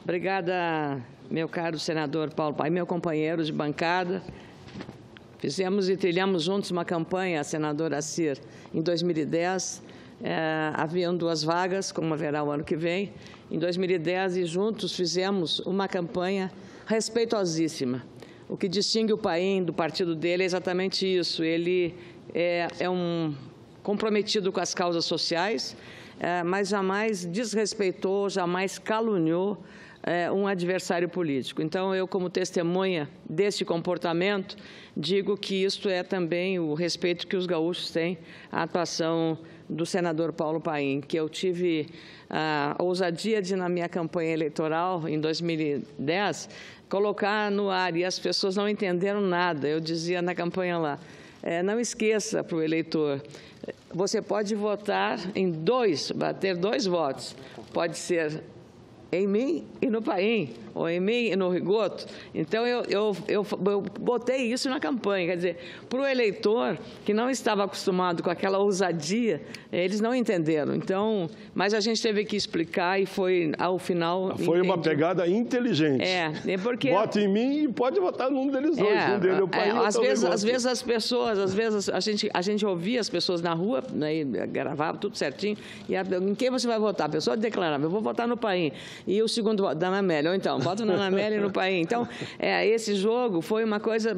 Obrigada, meu caro senador Paulo Paim, meu companheiro de bancada. Fizemos e trilhamos juntos uma campanha, senador Assir, em 2010. Haviam 2 vagas, como haverá o ano que vem, em 2010, e juntos fizemos uma campanha respeitosíssima. O que distingue o Paim do partido dele é exatamente isso. Ele é um comprometido com as causas sociais, mas jamais desrespeitou, jamais caluniou um adversário político. Então, eu, como testemunha desse comportamento, digo que isto é também o respeito que os gaúchos têm à atuação do senador Paulo Paim, que eu tive a ousadia de, na minha campanha eleitoral, em 2010, colocar no ar, e as pessoas não entenderam nada. Eu dizia na campanha lá, não esqueça para o eleitor, você pode votar em bater 2 votos, pode ser em mim e no Paim, ou em mim e no Rigoto. Então, eu botei isso na campanha. Quer dizer, para o eleitor que não estava acostumado com aquela ousadia, eles não entenderam. Então, mas a gente teve que explicar e foi, ao final... Foi uma pegada inteligente. Porque... Vote em mim e pode votar num deles dois. Um dele é o Paim, às vezes as pessoas, a gente ouvia as pessoas na rua, né, gravava tudo certinho, e em quem você vai votar? A pessoa declarava, eu vou votar no Paim. E o segundo voto, da Anamélia, ou então, voto na Anamélia e no Paim. Então, esse jogo foi uma coisa,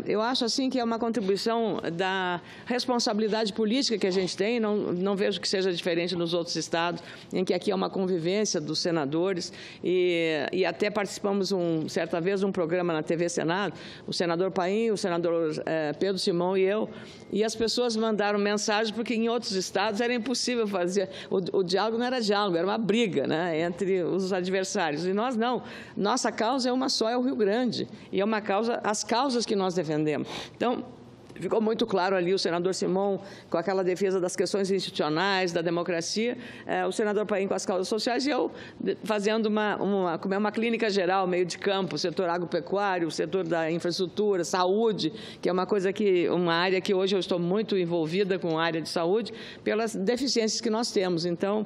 eu acho assim que é uma contribuição da responsabilidade política que a gente tem, não vejo que seja diferente nos outros estados, em que aqui é uma convivência dos senadores, e até participamos certa vez de um programa na TV Senado, o senador Paim, o senador Pedro Simão e eu, e as pessoas mandaram mensagem porque em outros estados era impossível fazer, o diálogo não era diálogo, era uma briga, né, entre os adversários. E nós não. Nossa causa é uma só, é o Rio Grande. E é uma causa, as causas que nós defendemos. Então, ficou muito claro ali o senador Simão com aquela defesa das questões institucionais, da democracia, o senador Paim com as causas sociais e eu fazendo uma clínica geral, meio de campo, o setor agropecuário, o setor da infraestrutura, saúde, que é uma área que hoje eu estou muito envolvida com a área de saúde, pelas deficiências que nós temos. Então,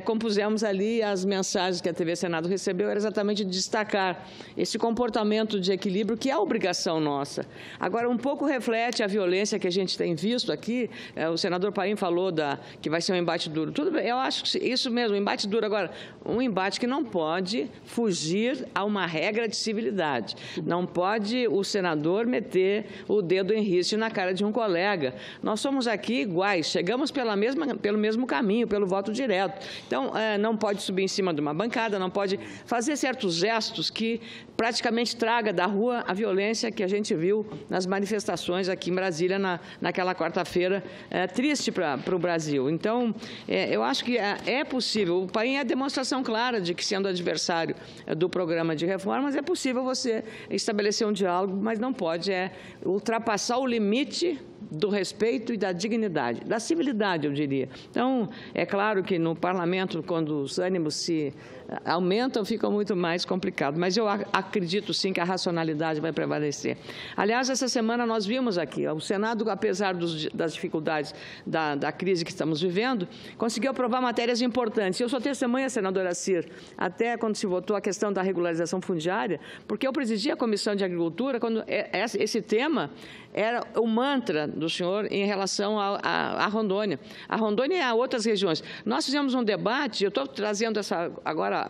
compusemos ali as mensagens que a TV Senado recebeu, era exatamente destacar esse comportamento de equilíbrio que é a obrigação nossa. Agora, um pouco reflete a violência que a gente tem visto aqui. O senador Paim falou que vai ser um embate duro. Tudo bem, eu acho que isso mesmo, um embate duro. Agora, um embate que não pode fugir a uma regra de civilidade. Não pode o senador meter o dedo em riste na cara de um colega. Nós somos aqui iguais, chegamos pelo mesmo caminho, pelo voto direto. Então, não pode subir em cima de uma bancada, não pode fazer certos gestos que praticamente traga da rua a violência que a gente viu nas manifestações aqui em Brasília naquela quarta-feira triste para o Brasil. Então, eu acho que é possível. O Paim é a demonstração clara de que, sendo adversário do programa de reformas, é possível você estabelecer um diálogo, mas não pode ultrapassar o limite do respeito e da dignidade, da civilidade, eu diria. Então, é claro que no parlamento, quando os ânimos se aumentam, fica muito mais complicado. Mas eu acredito, sim, que a racionalidade vai prevalecer. Aliás, essa semana nós vimos aqui, o Senado, apesar das dificuldades da crise que estamos vivendo, conseguiu aprovar matérias importantes. Eu sou testemunha, senadora Assir, até quando se votou a questão da regularização fundiária, porque eu presidi a Comissão de Agricultura quando esse tema era o mantra do senhor em relação à Rondônia. A Rondônia e a outras regiões. Nós fizemos um debate, eu estou trazendo essa agora,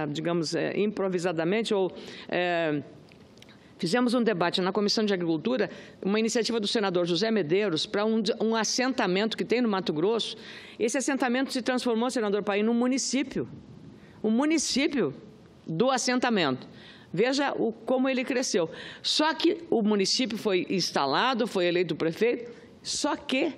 digamos, improvisadamente, fizemos um debate na Comissão de Agricultura, uma iniciativa do senador José Medeiros, para um assentamento que tem no Mato Grosso. Esse assentamento se transformou, senador Paim, num município. Um município do assentamento. Veja como ele cresceu. Só que o município foi instalado, foi eleito o prefeito, só que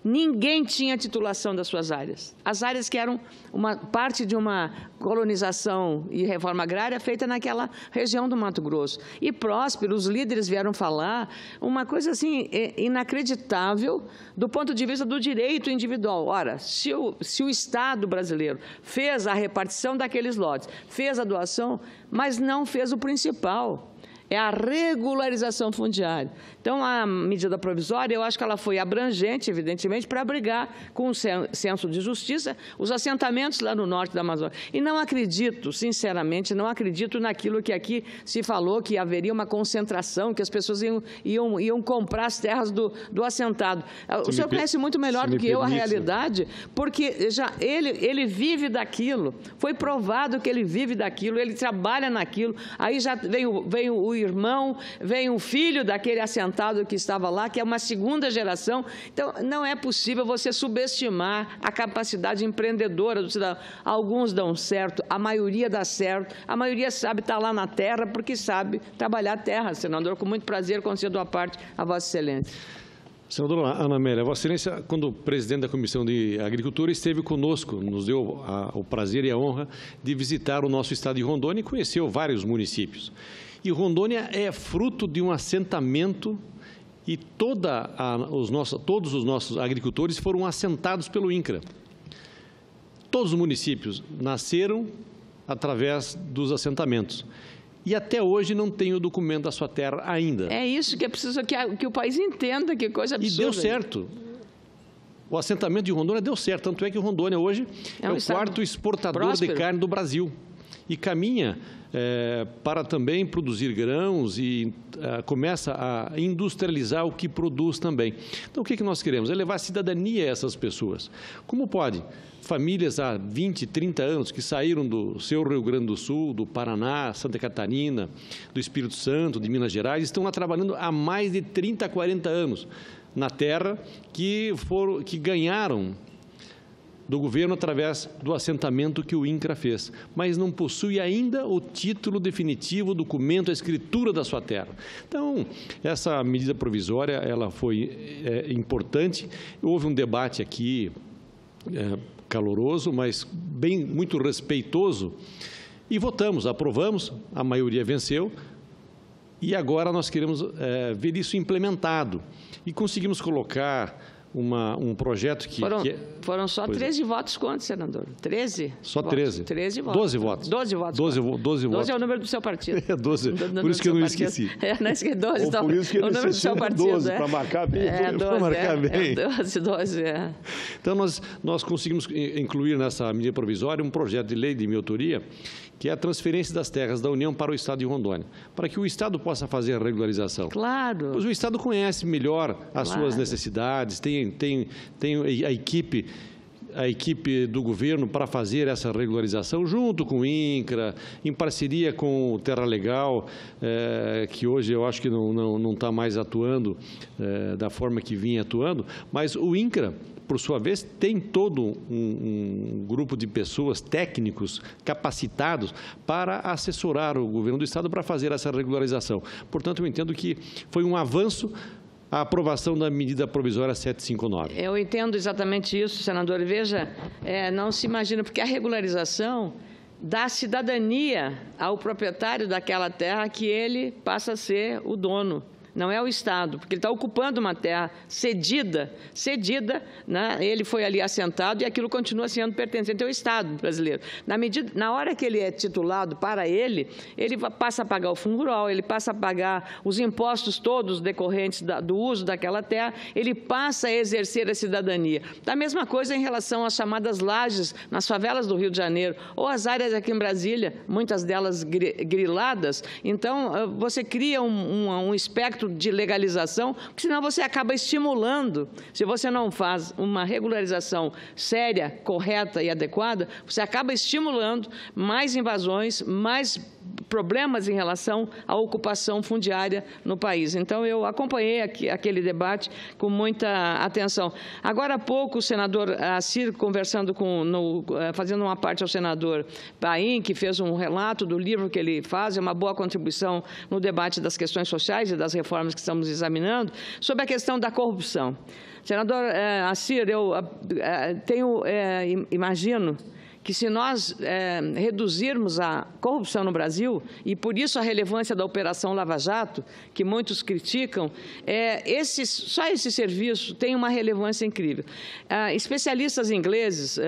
ninguém tinha titulação das suas áreas. As áreas que eram uma parte de uma colonização e reforma agrária feita naquela região do Mato Grosso. E próspero, os líderes vieram falar uma coisa assim inacreditável do ponto de vista do direito individual. Ora, se o Estado brasileiro fez a repartição daqueles lotes, fez a doação, mas não fez o principal. é a regularização fundiária. Então, a medida provisória, eu acho que ela foi abrangente, evidentemente, para abrigar com o senso de justiça os assentamentos lá no norte da Amazônia. E não acredito, sinceramente, não acredito naquilo que aqui se falou, que haveria uma concentração, que as pessoas iam comprar as terras do assentado. O senhor conhece muito melhor do que eu a realidade, porque já ele vive daquilo, foi provado que ele vive daquilo, ele trabalha naquilo, aí já vem o irmão, vem o filho daquele assentado que estava lá, que é uma segunda geração. Então, não é possível você subestimar a capacidade empreendedora do cidadão. Alguns dão certo, a maioria dá certo, a maioria sabe estar lá na terra porque sabe trabalhar a terra. Senador, com muito prazer, concedo a parte a Vossa Excelência. Senadora Ana Amélia, Vossa Excelência, quando presidente da Comissão de Agricultura, esteve conosco, nos deu o prazer e a honra de visitar o nosso estado de Rondônia e conheceu vários municípios. E Rondônia é fruto de um assentamento e todos os nossos agricultores foram assentados pelo INCRA. Todos os municípios nasceram através dos assentamentos. E até hoje não tem o documento da sua terra ainda. É isso que é preciso que o país entenda, que coisa absurda. E deu certo. O assentamento de Rondônia deu certo, tanto é que Rondônia hoje é o quarto exportador próspero de carne do Brasil. E caminha para também produzir grãos e começa a industrializar o que produz também. Então, o que nós queremos? É levar cidadania a essas pessoas. Como pode? Famílias há 20, 30 anos que saíram do seu Rio Grande do Sul, do Paraná, Santa Catarina, do Espírito Santo, de Minas Gerais, estão lá trabalhando há mais de 30, 40 anos na terra que ganharam do governo através do assentamento que o INCRA fez, mas não possui ainda o título definitivo, o documento, a escritura da sua terra. Então, essa medida provisória, ela foi importante. Houve um debate aqui caloroso, mas muito respeitoso, e votamos, aprovamos, a maioria venceu, e agora nós queremos ver isso implementado. E conseguimos colocar um projeto que... Foram só 13 votos contra, senador. 13? Só votos. 13? 13 votos. 12 votos. 12 votos. 12 votos. 12 é o número do seu partido. 12. Por isso que eu não esqueci. Não esqueci. 12. Então, por isso que ele o número do seu partido. 12, para marcar bem. 12. Então, nós conseguimos incluir nessa medida provisória um projeto de lei de minha autoria, que é a transferência das terras da União para o Estado de Rondônia, para que o Estado possa fazer a regularização. Claro. Pois o Estado conhece melhor as suas necessidades, tem a equipe do governo para fazer essa regularização, junto com o INCRA, em parceria com o Terra Legal, que hoje eu acho que não está mais atuando da forma que vinha atuando, mas o INCRA, por sua vez, tem todo um grupo de pessoas, técnicos, capacitados para assessorar o governo do Estado para fazer essa regularização. Portanto, eu entendo que foi um avanço a aprovação da medida provisória 759. Eu entendo exatamente isso, senador. Veja, não se imagina, porque a regularização dá cidadania ao proprietário daquela terra que ele passa a ser o dono. Não é o Estado, porque ele está ocupando uma terra cedida, né? Ele foi ali assentado e aquilo continua sendo pertencente ao Estado brasileiro. Na hora que ele é titulado para ele passa a pagar o fundo rural, ele passa a pagar os impostos todos decorrentes do uso daquela terra, ele passa a exercer a cidadania. Da mesma coisa em relação às chamadas lajes nas favelas do Rio de Janeiro, ou as áreas aqui em Brasília, muitas delas griladas. Então, você cria um espectro de legalização, porque senão você acaba estimulando. Se você não faz uma regularização séria, correta e adequada, você acaba estimulando mais invasões, mais problemas em relação à ocupação fundiária no país. Então, eu acompanhei aquele debate com muita atenção. Agora há pouco, o senador Assir, conversando fazendo uma parte ao senador Paim, que fez um relato do livro que ele faz, é uma boa contribuição no debate das questões sociais e das reformas que estamos examinando, sobre a questão da corrupção. Senador Assir, eu imagino que se nós reduzirmos a corrupção no Brasil, e por isso a relevância da Operação Lava Jato, que muitos criticam, só esse serviço tem uma relevância incrível. Especialistas ingleses,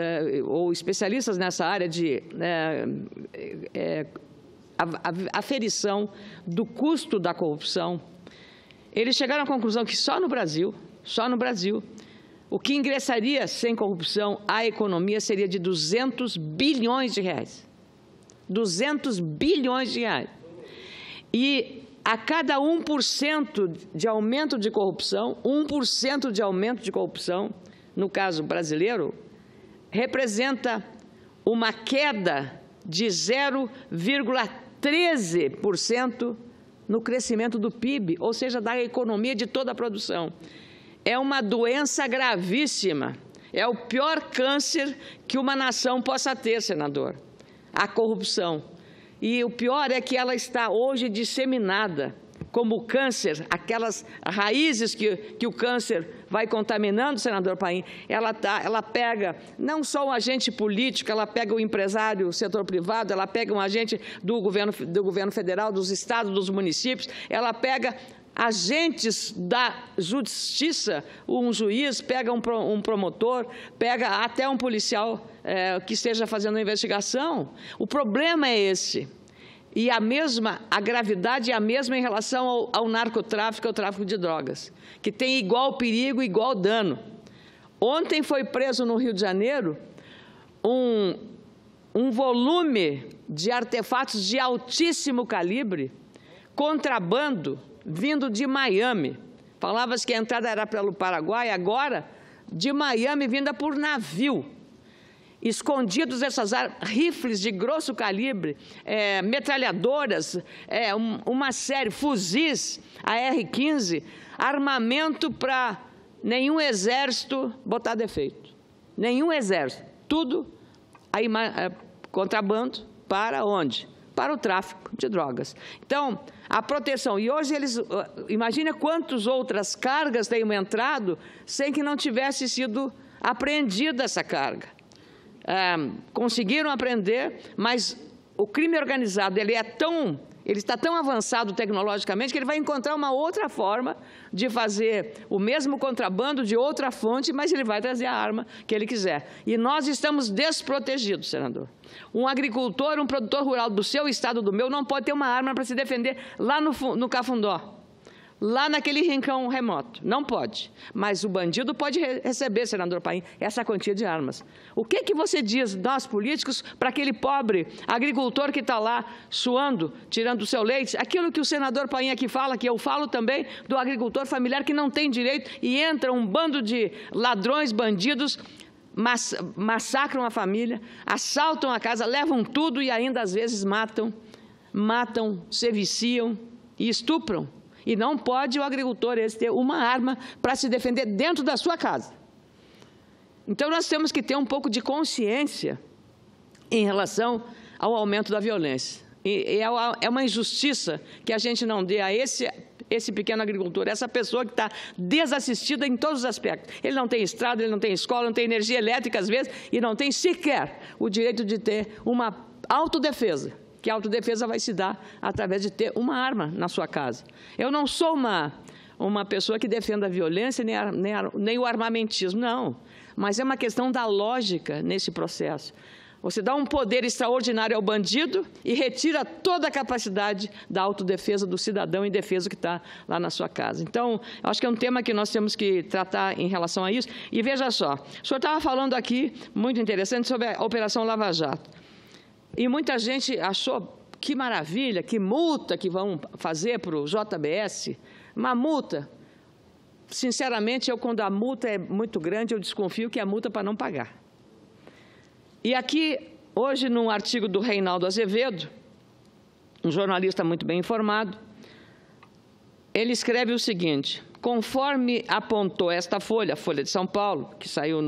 ou especialistas nessa área de aferição do custo da corrupção, eles chegaram à conclusão que só no Brasil, o que ingressaria sem corrupção à economia seria de 200 bilhões de reais. 200 bilhões de reais. E a cada 1% de aumento de corrupção, 1% de aumento de corrupção, no caso brasileiro, representa uma queda de 0,13% no crescimento do PIB, ou seja, da economia de toda a produção. É uma doença gravíssima, é o pior câncer que uma nação possa ter, senador, a corrupção. E o pior é que ela está hoje disseminada como câncer, aquelas raízes que o câncer vai contaminando, senador Paim, ela pega não só um agente político, ela pega o empresário, o setor privado, ela pega um agente do governo federal, dos estados, dos municípios, ela pega agentes da justiça, um juiz, pega um promotor, pega até um policial que esteja fazendo a investigação. O problema é esse. E a gravidade é a mesma em relação ao narcotráfico, ao tráfico de drogas, que tem igual perigo, igual dano. Ontem foi preso no Rio de Janeiro um volume de artefatos de altíssimo calibre, contrabando, vindo de Miami. Falava-se que a entrada era pelo Paraguai, agora de Miami, vinda por navio. Escondidos essas rifles de grosso calibre, metralhadoras, uma série, fuzis, AR-15, armamento para nenhum exército botar defeito. Nenhum exército. Tudo aí, contrabando para onde? Para o tráfico de drogas. Então, a proteção. E hoje imagina quantas outras cargas têm entrado sem que não tivesse sido apreendida essa carga. Conseguiram apreender, mas o crime organizado ele está tão avançado tecnologicamente que ele vai encontrar uma outra forma de fazer o mesmo contrabando de outra fonte, mas ele vai trazer a arma que ele quiser. E nós estamos desprotegidos, senador. Um agricultor, um produtor rural do seu estado, do meu, não pode ter uma arma para se defender lá no Cafundó, lá naquele rincão remoto. Não pode. Mas o bandido pode receber, senador Paim, essa quantia de armas. O que você diz, nós políticos, para aquele pobre agricultor que está lá suando, tirando o seu leite? Aquilo que o senador Paim aqui fala, que eu falo também, do agricultor familiar que não tem direito e entra um bando de ladrões, bandidos, massacram a família, assaltam a casa, levam tudo e ainda às vezes matam, se viciam e estupram. E não pode o agricultor ter uma arma para se defender dentro da sua casa. Então, nós temos que ter um pouco de consciência em relação ao aumento da violência. E é uma injustiça que a gente não dê a esse pequeno agricultor, essa pessoa que está desassistida em todos os aspectos. Ele não tem estrada, ele não tem escola, não tem energia elétrica, às vezes, e não tem sequer o direito de ter uma autodefesa. Que a autodefesa vai se dar através de ter uma arma na sua casa. Eu não sou uma pessoa que defenda a violência nem o armamentismo, não. Mas é uma questão da lógica nesse processo. Você dá um poder extraordinário ao bandido e retira toda a capacidade da autodefesa do cidadão indefeso que está lá na sua casa. Então, acho que é um tema que nós temos que tratar em relação a isso. E veja só, o senhor estava falando aqui, muito interessante, sobre a Operação Lava Jato. E muita gente achou que maravilha, que multa que vão fazer para o JBS. Uma multa. Sinceramente, quando a multa é muito grande, eu desconfio que é multa para não pagar. E aqui, hoje, num artigo do Reinaldo Azevedo, um jornalista muito bem informado, ele escreve o seguinte: conforme apontou esta Folha de São Paulo, que saiu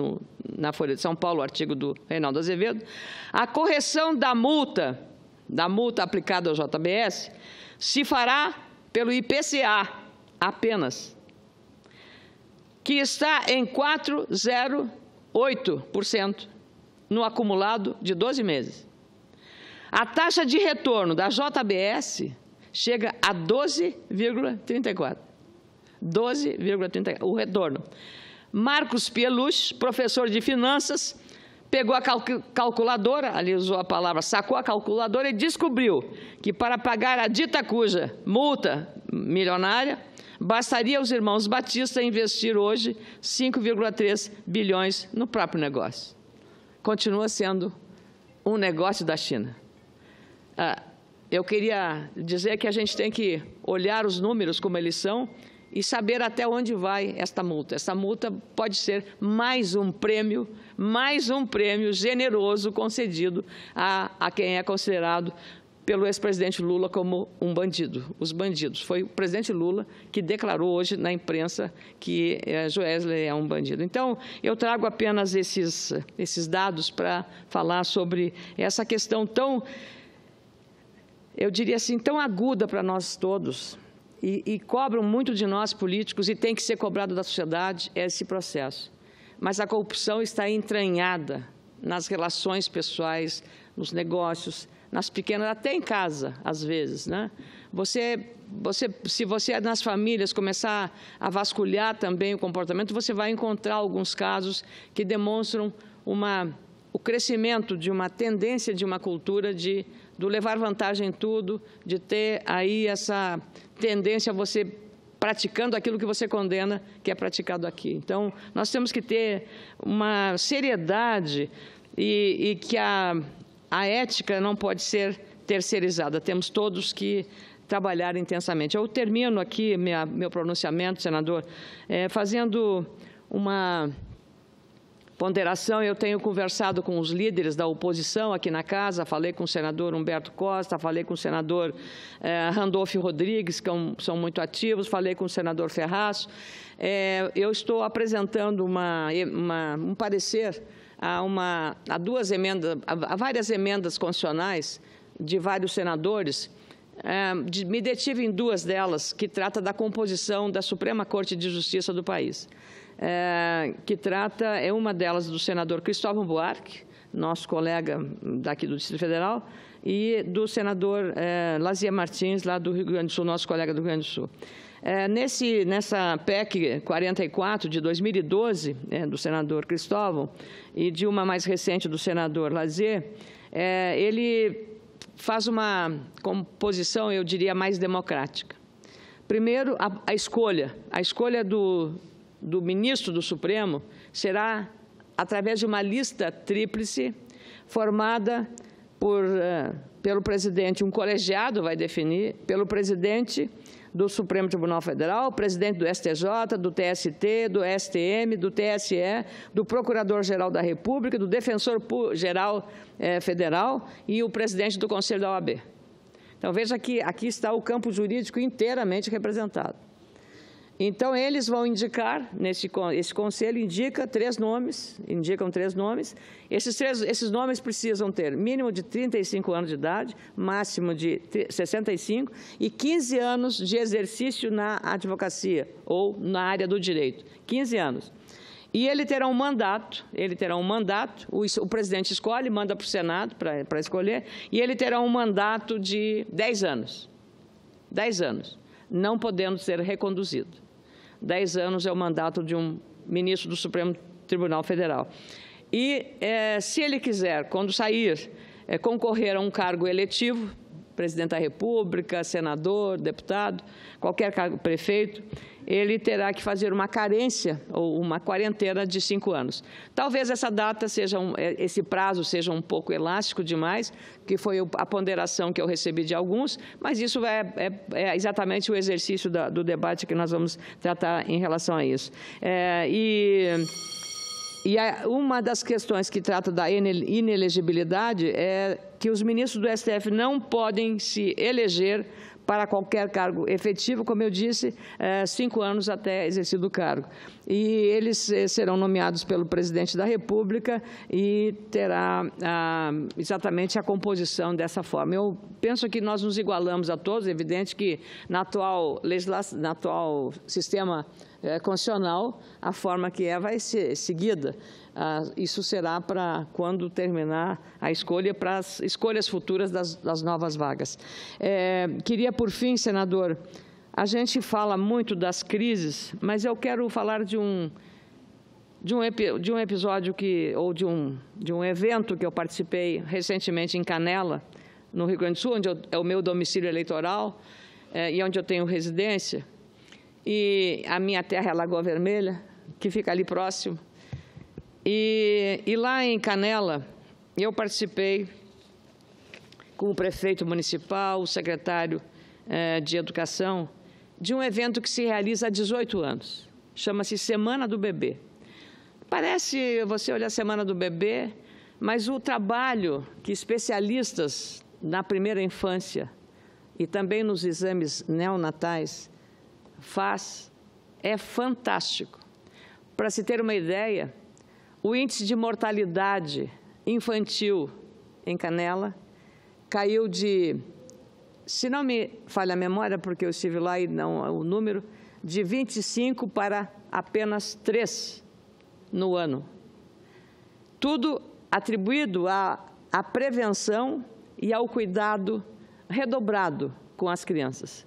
na Folha de São Paulo, o artigo do Reinaldo Azevedo, a correção da multa aplicada ao JBS se fará pelo IPCA apenas, que está em 4,08% no acumulado de 12 meses. A taxa de retorno da JBS chega a 12,34%. 12,34%, o retorno. Marcos Pieluch, professor de finanças, pegou a calculadora, ali usou a palavra, sacou a calculadora e descobriu que para pagar a dita cuja multa milionária, bastaria os irmãos Batista investir hoje 5,3 bilhões no próprio negócio. Continua sendo um negócio da China. Eu queria dizer que a gente tem que olhar os números como eles são e saber até onde vai esta multa. Esta multa pode ser mais um prêmio generoso concedido a quem é considerado pelo ex-presidente Lula como um bandido, os bandidos. Foi o presidente Lula que declarou hoje na imprensa que Joesley é um bandido. Então, eu trago apenas esses dados para falar sobre essa questão tão, eu diria assim, tão aguda para nós todos e cobram muito de nós políticos e tem que ser cobrado da sociedade esse processo. Mas a corrupção está entranhada nas relações pessoais, nos negócios, nas pequenas, até em casa, às vezes, né? Se você nas famílias começar a vasculhar também o comportamento, você vai encontrar alguns casos que demonstram o crescimento de uma tendência de uma cultura do levar vantagem em tudo, de ter aí essa tendência a você praticando aquilo que você condena, que é praticado aqui. Então, nós temos que ter uma seriedade e que a ética não pode ser terceirizada, temos todos que trabalhar intensamente. Eu termino aqui meu pronunciamento, senador, fazendo uma ponderação. Eu tenho conversado com os líderes da oposição aqui na casa, falei com o senador Humberto Costa, falei com o senador Randolfo Rodrigues, que são muito ativos, falei com o senador Ferraz. Eu estou apresentando um parecer a várias emendas constitucionais de vários senadores. Me detive em duas delas, que trata da composição da Suprema Corte de Justiça do país. Uma delas do senador Cristóvão Buarque, nosso colega daqui do Distrito Federal, e do senador Lazier Martins, lá do Rio Grande do Sul, nosso colega do Rio Grande do Sul. Nessa PEC 44 de 2012, do senador Cristóvão, e de uma mais recente do senador Lazier, ele faz uma composição, eu diria, mais democrática. Primeiro, a escolha do ministro do Supremo será através de uma lista tríplice formada pelo presidente, um colegiado vai definir, pelo presidente do Supremo Tribunal Federal, o presidente do STJ, do TST, do STM, do TSE, do Procurador-Geral da República, do Defensor-Geral Federal e o presidente do Conselho da OAB. Então, veja que aqui está o campo jurídico inteiramente representado. Então, eles vão indicar, esse conselho indicam três nomes. Esses nomes precisam ter mínimo de 35 anos de idade, máximo de 65 e 15 anos de exercício na advocacia ou na área do direito. 15 anos. E ele terá um mandato, o presidente escolhe, manda para o Senado para escolher, e ele terá um mandato de 10 anos. 10 anos, não podendo ser reconduzido. 10 anos é o mandato de um ministro do Supremo Tribunal Federal. E, se ele quiser, quando sair, concorrer a um cargo eletivo, presidente da República, senador, deputado, qualquer cargo, prefeito, ele terá que fazer uma carência ou uma quarentena de 5 anos. Talvez essa data esse prazo seja um pouco elástico demais, que foi a ponderação que eu recebi de alguns, mas isso é exatamente o exercício do debate que nós vamos tratar em relação a isso. Uma das questões que trata da inelegibilidade é que os ministros do STF não podem se eleger para qualquer cargo efetivo, como eu disse, 5 anos até exercido o cargo. E eles serão nomeados pelo presidente da República e terá exatamente a composição dessa forma. Eu penso que nós nos igualamos a todos, é evidente que no atual sistema constitucional, a forma que vai ser seguida. Isso será para quando terminar a escolha, para as escolhas futuras das novas vagas. Queria, por fim, senador, a gente fala muito das crises, mas eu quero falar de de um episódio ou de um evento que eu participei recentemente em Canela, no Rio Grande do Sul, onde é o meu domicílio eleitoral e onde eu tenho residência. E a minha terra é Lagoa Vermelha, que fica ali próximo. E lá em Canela, eu participei com o prefeito municipal, o secretário de Educação, de um evento que se realiza há 18 anos. Chama-se Semana do Bebê. Parece você olhar a Semana do Bebê, mas o trabalho que especialistas na primeira infância e também nos exames neonatais faz é fantástico. Para se ter uma ideia, o índice de mortalidade infantil em Canela caiu de, se não me falha a memória, porque eu estive lá e não o número, de 25 para apenas 3 no ano. Tudo atribuído à prevenção e ao cuidado redobrado com as crianças.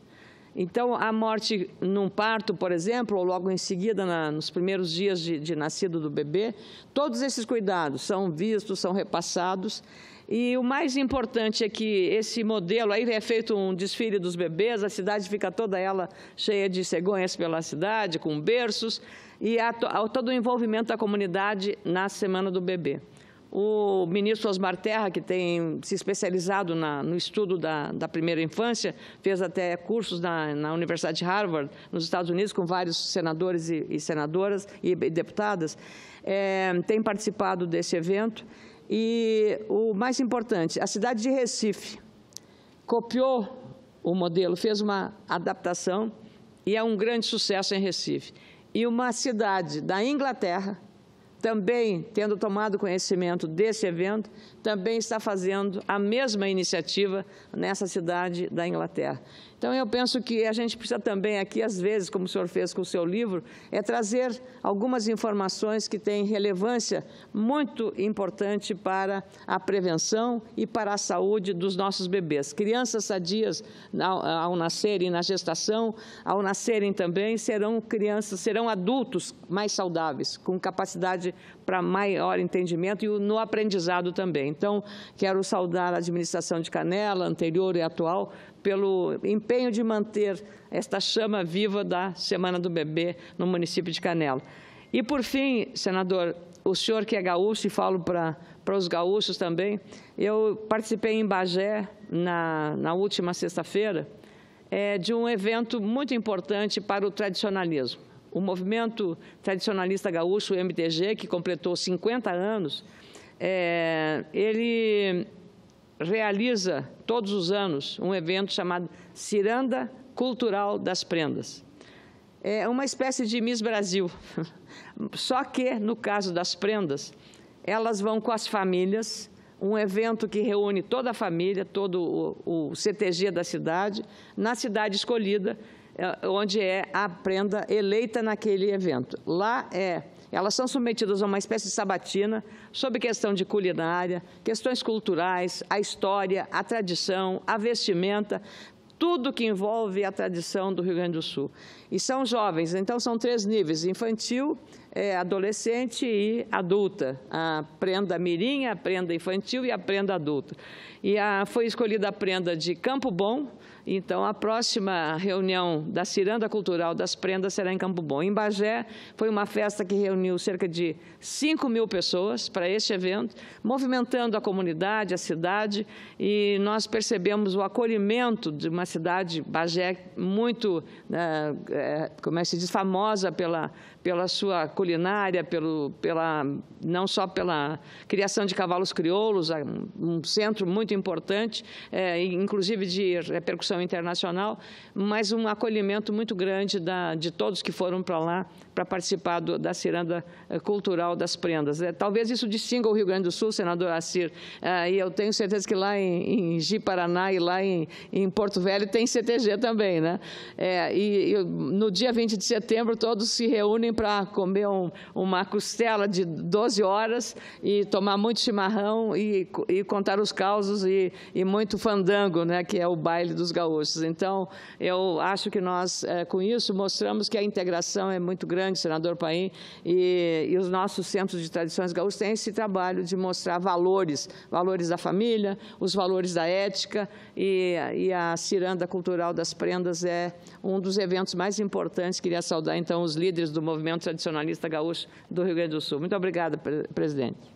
Então, a morte num parto, por exemplo, ou logo em seguida, nos primeiros dias de nascido do bebê, todos esses cuidados são vistos, são repassados. E o mais importante é que esse modelo, aí é feito um desfile dos bebês, a cidade fica toda ela cheia de cegonhas pela cidade, com berços, e há todo o envolvimento da comunidade na Semana do Bebê. O ministro Osmar Terra, que tem se especializado no estudo da primeira infância, fez até cursos na Universidade de Harvard, nos Estados Unidos, com vários senadores e senadoras e deputadas, tem participado desse evento. E o mais importante, a cidade de Recife copiou o modelo, fez uma adaptação e é um grande sucesso em Recife. E uma cidade da Inglaterra, também tendo tomado conhecimento desse evento, também está fazendo a mesma iniciativa nessa cidade da Inglaterra. Então, eu penso que a gente precisa também aqui, às vezes, como o senhor fez com o seu livro, trazer algumas informações que têm relevância muito importante para a prevenção e para a saúde dos nossos bebês. Crianças sadias ao nascerem, na gestação, ao nascerem também, serão adultos mais saudáveis, com capacidade para maior entendimento e no aprendizado também. Então, quero saudar a administração de Canela, anterior e atual, pelo empenho de manter esta chama viva da Semana do Bebê no município de Canela. E, por fim, senador, o senhor que é gaúcho, e falo para os gaúchos também, eu participei em Bagé, na última sexta-feira, de um evento muito importante para o tradicionalismo. O movimento tradicionalista gaúcho, o MTG, que completou 50 anos, ele realiza todos os anos um evento chamado Ciranda Cultural das Prendas. É uma espécie de Miss Brasil, só que, no caso das prendas, elas vão com as famílias, um evento que reúne toda a família, todo o CTG da cidade, na cidade escolhida, onde é a prenda eleita naquele evento. Lá elas são submetidas a uma espécie de sabatina sobre questão de culinária, questões culturais, a história, a tradição, a vestimenta, tudo que envolve a tradição do Rio Grande do Sul. E são jovens, então são 3 níveis, infantil, adolescente e adulta. A prenda mirim, a prenda infantil e a prenda adulta. E foi escolhida a prenda de Campo Bom. Então, a próxima reunião da Ciranda Cultural das Prendas será em Campo Bom. Em Bagé, foi uma festa que reuniu cerca de 5.000 pessoas para este evento, movimentando a comunidade, a cidade, e nós percebemos o acolhimento de uma cidade, Bagé, muito, como é que se diz, famosa pela sua culinária, não só pela criação de cavalos crioulos, um centro muito importante, inclusive de repercussão internacional, mas um acolhimento muito grande de todos que foram para lá para participar da Ciranda Cultural das Prendas. Talvez isso distinga o Rio Grande do Sul, senador Assir, e eu tenho certeza que lá em Ji-Paraná e lá em Porto Velho tem CTG também, né? E no dia 20 de setembro todos se reúnem para comer uma costela de 12 horas e tomar muito chimarrão e contar os causos e muito fandango, né, que é o baile dos gaúchos. Então, eu acho que nós, com isso, mostramos que a integração é muito grande, senador Paim, e os nossos centros de tradições gaúchas têm esse trabalho de mostrar valores da família, os valores da ética, e a Ciranda Cultural das Prendas é um dos eventos mais importantes. Queria saudar, então, os líderes do movimento tradicionalista gaúcho do Rio Grande do Sul. Muito obrigada, presidente.